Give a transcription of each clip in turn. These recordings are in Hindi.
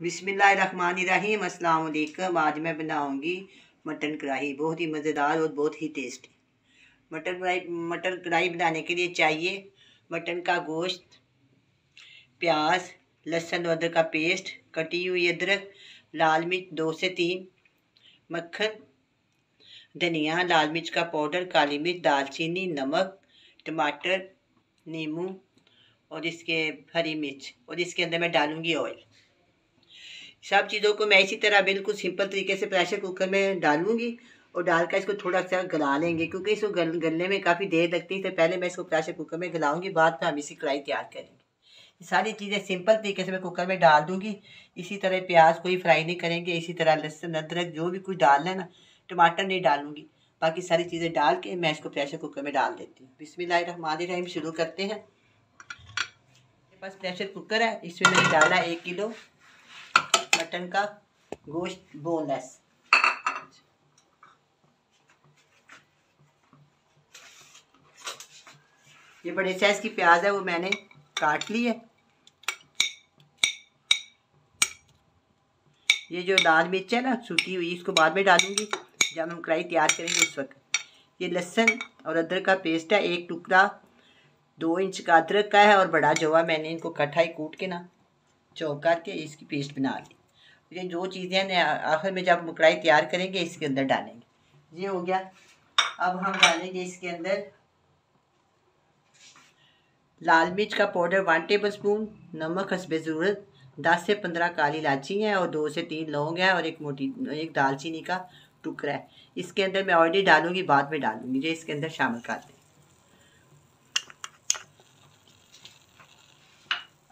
बिस्मिल्लाहिर्रहमानिर्रहीम। अस्सलाम वालेकुम। आज मैं बनाऊंगी मटन कढ़ाई, बहुत ही मज़ेदार और बहुत ही टेस्टी। मटन कढ़ाई बनाने के लिए चाहिए मटन का गोश्त, प्याज, लहसुन और अदरक का पेस्ट, कटी हुई अदरक, लाल मिर्च 2 से 3, मक्खन, धनिया, लाल मिर्च का पाउडर, काली मिर्च, दालचीनी, नमक, टमाटर, नींबू और इसके हरी मिर्च, और इसके अंदर मैं डालूंगी ऑयल। सब चीज़ों को मैं इसी तरह बिल्कुल सिंपल तरीके से प्रेशर कुकर में डालूंगी और डालकर इसको थोड़ा सा गला लेंगे, क्योंकि इसको गलने में काफ़ी देर लगती है। तो पहले मैं इसको प्रेशर कुकर में गलाऊंगी, बाद में हम इसी कढ़ाई तैयार करेंगे। सारी चीज़ें सिंपल तरीके से मैं कुकर में डाल दूंगी। इसी तरह प्याज कोई फ्राई नहीं करेंगे, इसी तरह लहसुन अदरक जो भी कुछ डालना है ना, टमाटर नहीं डालूंगी। बाकी सारी चीज़ें डाल के मैं इसको प्रेशर कुकर में डाल देती हूँ। बिस्मिल्लाहिर्रहमानिर्रहीम। शुरू करते हैं। मेरे पास प्रेशर कुकर है, इसमें मैंने डाला 1 किलो मटन का गोश्त बोनलेस। ये बड़े साइज की प्याज है, वो मैंने काट ली है। ये जो लाल मिर्च है ना सूखी हुई, इसको बाद में डालूंगी जब हम कढ़ाई तैयार करेंगे उस वक्त। ये लहसुन और अदरक का पेस्ट है, 1 टुकड़ा 2 इंच का अदरक का है और बड़ा जवा मैंने इनको कटाई कूट के ना चॉप करके इसकी पेस्ट बना ली। ये जो चीज़ें आखिर में जब कढ़ाई तैयार करेंगे इसके अंदर डालेंगे। ये हो गया। अब हम डालेंगे इसके अंदर लाल मिर्च का पाउडर 1 टेबल स्पून, नमक हस्बे ज़रूरत, 10 से 15 काली इलायची है और 2 से 3 लौंग है और एक दालचीनी का टुकड़ा है। इसके अंदर मैं ऑलरेडी डालूंगी, बाद में डालूंगी, जो इसके अंदर शामिल कर दें।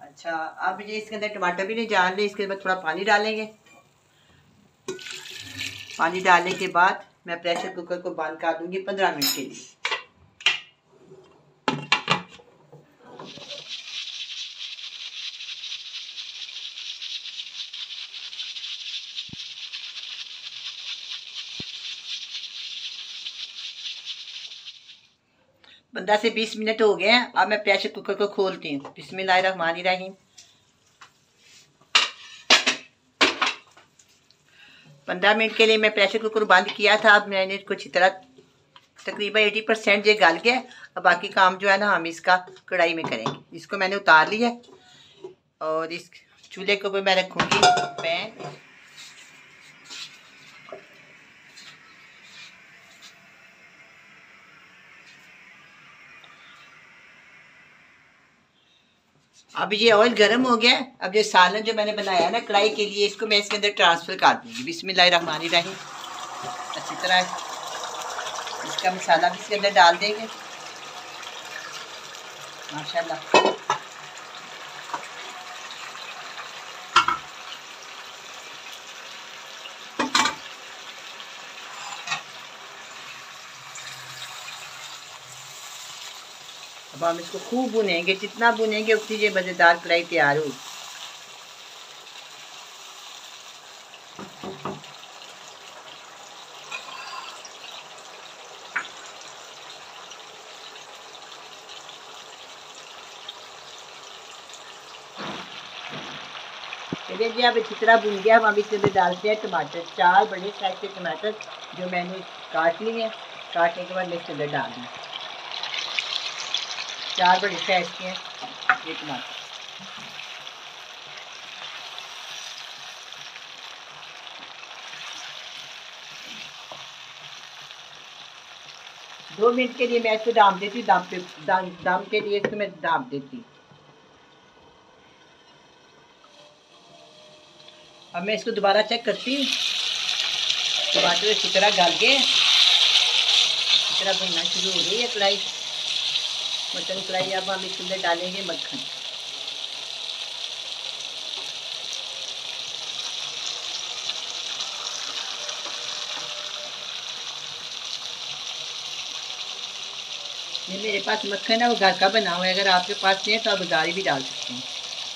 अच्छा, अब ये इसके अंदर टमाटर भी नहीं डालने, इसके अंदर थोड़ा पानी डालेंगे। पानी डालने के बाद मैं प्रेशर कुकर को बंद कर दूंगी 15 मिनट के लिए। पंद्रह से 20 मिनट हो गए हैं। अब मैं प्रेशर कुकर को खोलती हूँ। बिस्मिल्लाहिर्रहमानिर्रहीम। 15 मिनट के लिए मैं प्रेशर कुकर बंद किया था। अब मैंने इसको अच्छी तरह तकरीबन 80% ये गल गया। अब बाकी काम जो है ना हम इसका कढ़ाई में करेंगे। इसको मैंने उतार लिया और इस चूल्हे के ऊपर मैं रखूँगी पैन। अब ये ऑयल गर्म हो गया। अब ये सालन जो मैंने बनाया ना कढ़ाई के लिए, इसको मैं इसके अंदर ट्रांसफ़र कर दूँगी। बिस्मिल्लाहिर्रहमानिर्रहीम। अच्छी तरह इसका मसाला भी इसके अंदर डाल देंगे। माशाल्लाह। अब हम इसको खूब भुनेंगे, जितना भुनेंगे उतनी ये मज़ेदार कढ़ाई तैयार होगी। चलिए जी, अब अच्छी तरह भुन गया। हम इसके अंदर डालते हैं टमाटर। 4 बड़े साइज के टमाटर जो मैंने काट लिए हैं। काटने के बाद मैं इसके अंदर डाल दूँ। 4 बड़े साइज के हैं ये टमाटर। दो मिनट के लिए मैं इसको डाल देती हूँ। दम के लिए इसको मैं डाल देती हूँ। अब मैं इसको दोबारा चेक करती हूँ। टमाटर अच्छी तरह गल के अच्छी तरह भुनना शुरू हो गई है कढ़ाई, मटन कढ़ाई। अब हम इसके अंदर डालेंगे मक्खन। ये मेरे पास मक्खन है, वो घर का बना हुआ है। अगर आपके पास नहीं है तो आप बाजारी भी डाल सकते हैं।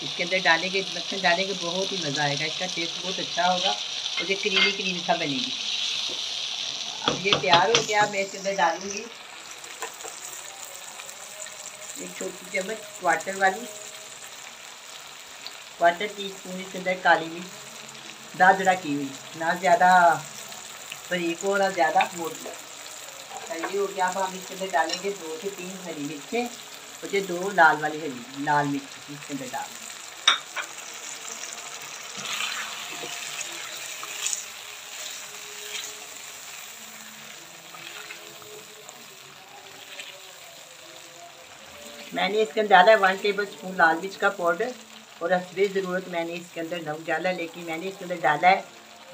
इसके अंदर डालेंगे मक्खन, डालेंगे बहुत ही मज़ा आएगा। इसका टेस्ट बहुत अच्छा होगा और ये क्रीमी क्रीमी सा बनेगी। अब ये तैयार हो गया। मैं इसके अंदर डालूंगी 1 छोटी चम्मच क्वार्टर टी स्पून इसके अंदर काली मिर्च, दादड़ा की हुई, ना ज़्यादा बारीक हो ना ज़्यादा मोटी। ये हो गया। अब हम इसके अंदर डालेंगे 2 से 3 हरी मिर्चें और ये 2 लाल वाली लाल मिर्च इसके अंदर डाल। मैंने इसके अंदर डाला है 1 टेबल स्पून लाल मिर्च का पाउडर और हस्बे ज़रूरत मैंने इसके अंदर नमक डाला है, लेकिन मैंने इसके अंदर डाला है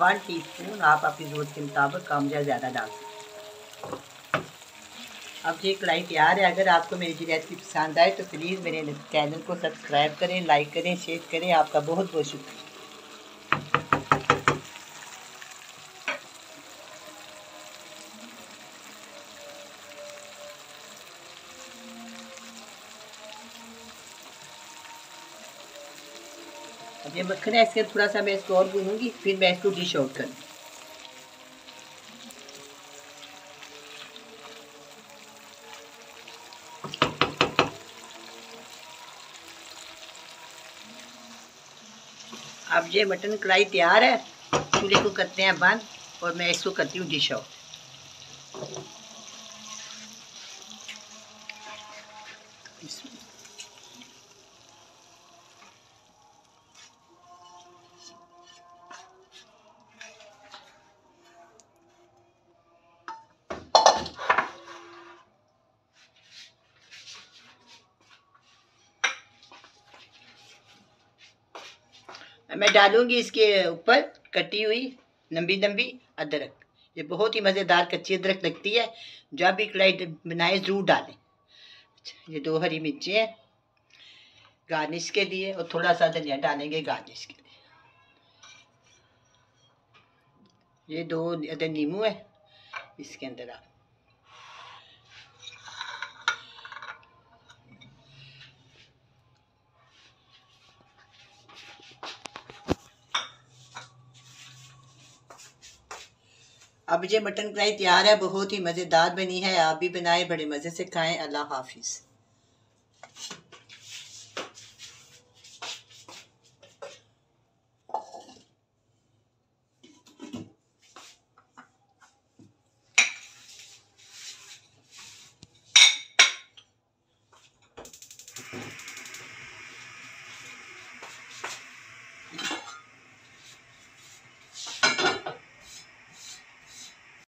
1 टीस्पून। आप अपनी ज़रूरत के मुताबिक कम या ज़्यादा डाल सकते। अब ये कढ़ाई तैयार है। अगर आपको मेरी रेसिपी पसंद आए तो प्लीज़ मेरे चैनल को सब्सक्राइब करें, लाइक करें, शेयर करें। आपका बहुत बहुत शुक्रिया। अब ये मक्खन है, इसके थोड़ा सा मैं इसको और भूनूंगी, फिर मैं इसको डिश आउट करूँ। अब ये मटन कढ़ाई तैयार है। चूल्हे को करते हैं बंद और मैं इसको करती हूँ डिश आउट। मैं डालूंगी इसके ऊपर कटी हुई लंबी लंबी अदरक। ये बहुत ही मज़ेदार कच्ची अदरक लगती है। जब भी कढ़ाई बनाए ज़रूर डालें। ये 2 हरी मिर्चें हैं गार्निश के लिए और थोड़ा सा धनिया डालेंगे गार्निश के लिए। ये 2 अदर नींबू है इसके अंदर आप। अब ये मटन कढ़ाई तैयार है, बहुत ही मज़ेदार बनी है। आप भी बनाए, बड़े मज़े से खाएं। अल्लाह हाफिज़।